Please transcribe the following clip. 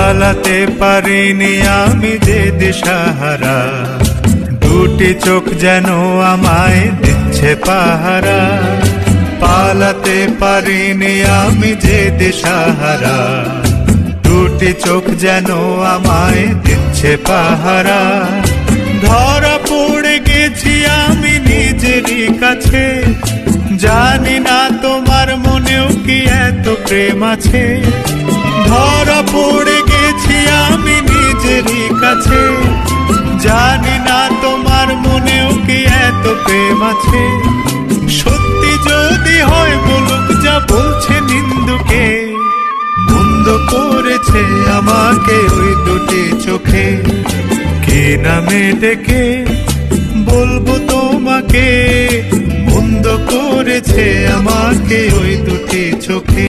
পালাতে পারিনি আমি যে দিশাহারা, দুটি চোখ যেন আমায় দিচ্ছে পাহারা। পালাতে পারিনি আমি যে দিশাহারা, দুটি চোখ যেন আমায় দিচ্ছে পাহারা। ধরা পড়ে গেছি আমি নিজেরই কাছে, জানি না তোমার মনেও কি এত প্রেম আছে। ধরা পড়ে গেছি আমি নিজেরই কাছে, জানি না তোমার মনেও কি এত প্রেম আছে। সত্যি যদি হয় বলুক যা বলছে নিন্দুকে, মন্দ করেছে আমাকে ওই দুটি চোখে। কে নামে ডেকে বলবো তোমাকে, মন্দ করেছে আমাকে ওই দুটি চোখে।